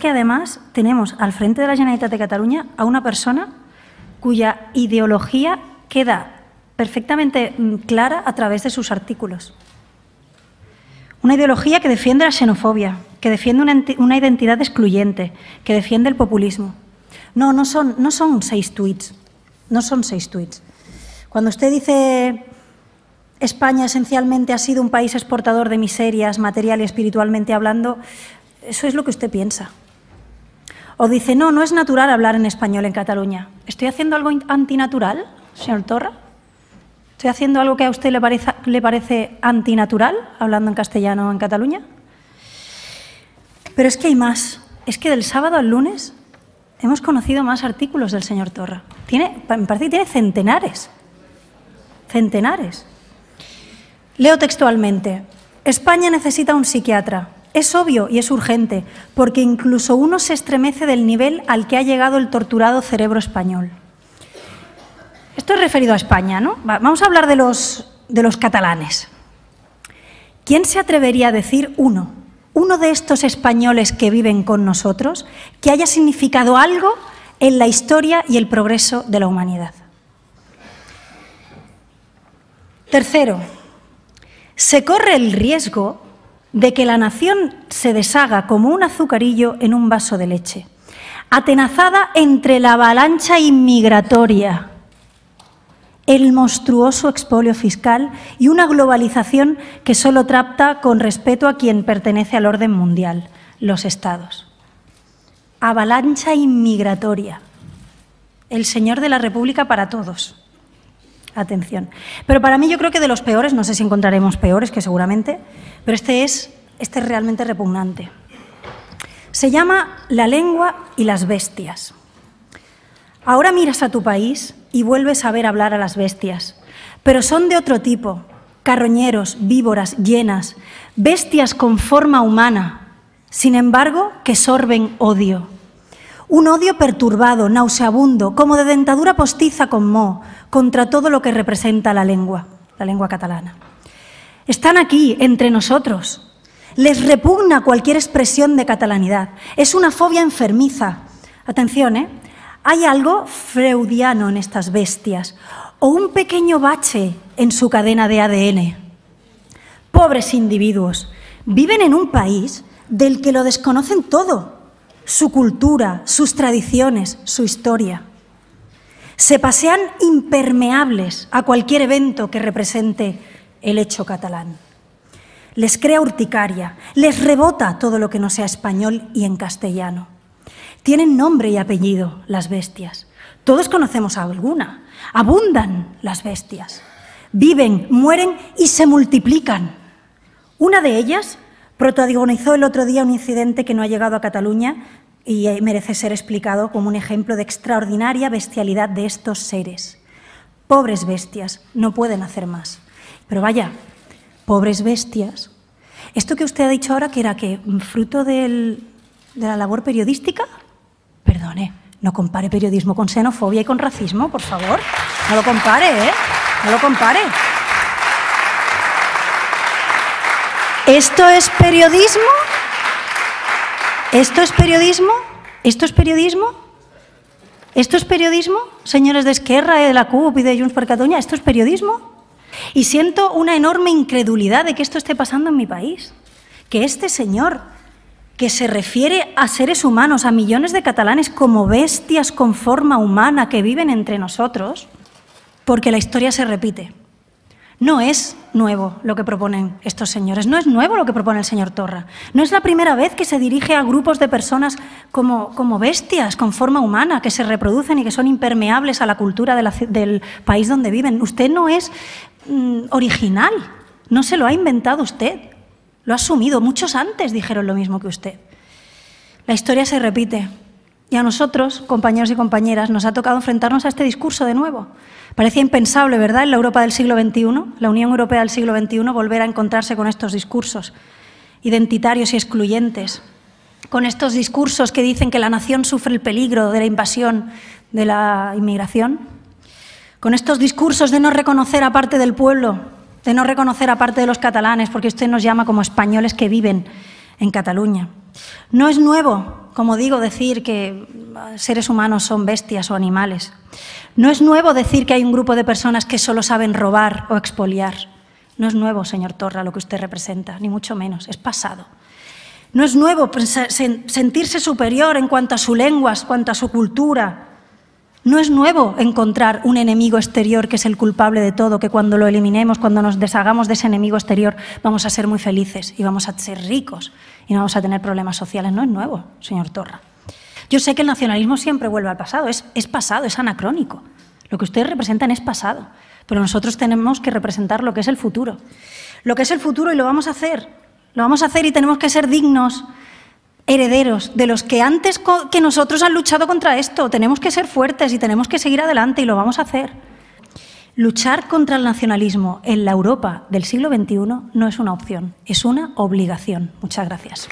que además tenemos al frente de la Generalitat de Cataluña a una persona cuya ideología queda perfectamente clara a través de sus artículos. Una ideología que defiende la xenofobia, que defiende una identidad excluyente, que defiende el populismo. No son 6 tuits, no son 6 tuits. Cuando usted dice España esencialmente ha sido un país exportador de miserias, material y espiritualmente hablando, eso es lo que usted piensa. O dice, no es natural hablar en español en Cataluña. ¿Estoy haciendo algo antinatural, señor Torra? ¿Estoy haciendo algo que a usted le parece antinatural, hablando en castellano en Cataluña? Pero es que hay más. Es que del sábado al lunes hemos conocido más artículos del señor Torra. Me parece que tiene centenares. Centenares. Leo textualmente. España necesita un psiquiatra. Es obvio y es urgente, porque incluso uno se estremece del nivel al que ha llegado el torturado cerebro español. Esto es referido a España, ¿no? Vamos a hablar de los catalanes. ¿Quién se atrevería a decir uno de estos españoles que viven con nosotros, que haya significado algo en la historia y el progreso de la humanidad? Tercero, se corre el riesgo de que la nación se deshaga como un azucarillo en un vaso de leche, atenazada entre la avalancha inmigratoria, el monstruoso expolio fiscal y una globalización que solo trata con respeto a quien pertenece al orden mundial, los Estados. Avalancha inmigratoria. El señor de la República para todos. Atención. Pero para mí yo creo que de los peores, no sé si encontraremos peores, que seguramente, pero este es realmente repugnante. Se llama La lengua y las bestias. Ahora miras a tu país y vuelves a ver hablar a las bestias, pero son de otro tipo, carroñeros, víboras, hienas, bestias con forma humana, sin embargo, que sorben odio. Un odio perturbado, nauseabundo, como de dentadura postiza con moho, contra todo lo que representa la lengua catalana. Están aquí, entre nosotros. Les repugna cualquier expresión de catalanidad. Es una fobia enfermiza. Atención, ¿eh? Hay algo freudiano en estas bestias, o un pequeño bache en su cadena de ADN. Pobres individuos, viven en un país del que lo desconocen todo, su cultura, sus tradiciones, su historia. Se pasean impermeables a cualquier evento que represente el hecho catalán. Les crea urticaria, les rebota todo lo que no sea español y en castellano. Tienen nombre y apellido las bestias. Todos conocemos a alguna. Abundan las bestias. Viven, mueren y se multiplican. Una de ellas protagonizó el otro día un incidente que no ha llegado a Cataluña y merece ser explicado como un ejemplo de extraordinaria bestialidad de estos seres. Pobres bestias, no pueden hacer más. Pero vaya, pobres bestias. Esto que usted ha dicho ahora, que era que fruto de la labor periodística, perdone, no compare periodismo con xenofobia y con racismo, por favor. No lo compare, ¿eh? No lo compare. ¿Esto es periodismo? ¿Esto es periodismo? ¿Esto es periodismo? ¿Esto es periodismo, señores de Esquerra, de la CUP y de Junts per Catalunya? ¿Esto es periodismo? Y siento una enorme incredulidad de que esto esté pasando en mi país. Que este señor, que se refiere a seres humanos, a millones de catalanes como bestias con forma humana que viven entre nosotros, porque la historia se repite. No es nuevo lo que proponen estos señores, no es nuevo lo que propone el señor Torra. No es la primera vez que se dirige a grupos de personas como bestias con forma humana, que se reproducen y que son impermeables a la cultura del país donde viven. Usted no es original, no se lo ha inventado usted, lo ha asumido. Muchos antes dijeron lo mismo que usted. La historia se repite y a nosotros, compañeros y compañeras, nos ha tocado enfrentarnos a este discurso de nuevo. Parecía impensable, ¿verdad?, en la Europa del siglo XXI, la Unión Europea del siglo XXI, volver a encontrarse con estos discursos identitarios y excluyentes, con estos discursos que dicen que la nación sufre el peligro de la invasión de la inmigración, con estos discursos de no reconocer a parte del pueblo, de no reconocer a parte de los catalanes, porque usted nos llama como españoles que viven en Cataluña. No es nuevo, como digo, decir que seres humanos son bestias o animales. No es nuevo decir que hay un grupo de personas que solo saben robar o expoliar. No es nuevo, señor Torra, lo que usted representa, ni mucho menos, es pasado. No es nuevo sentirse superior en cuanto a su lengua, en cuanto a su cultura. No es nuevo encontrar un enemigo exterior que es el culpable de todo, que cuando lo eliminemos, cuando nos deshagamos de ese enemigo exterior, vamos a ser muy felices y vamos a ser ricos y no vamos a tener problemas sociales. No es nuevo, señor Torra. Yo sé que el nacionalismo siempre vuelve al pasado, es pasado, es anacrónico. Lo que ustedes representan es pasado, pero nosotros tenemos que representar lo que es el futuro. Lo que es el futuro y lo vamos a hacer. Lo vamos a hacer y tenemos que ser dignos herederos de los que antes que nosotros han luchado contra esto. Tenemos que ser fuertes y tenemos que seguir adelante y lo vamos a hacer. Luchar contra el nacionalismo en la Europa del siglo XXI no es una opción, es una obligación. Muchas gracias.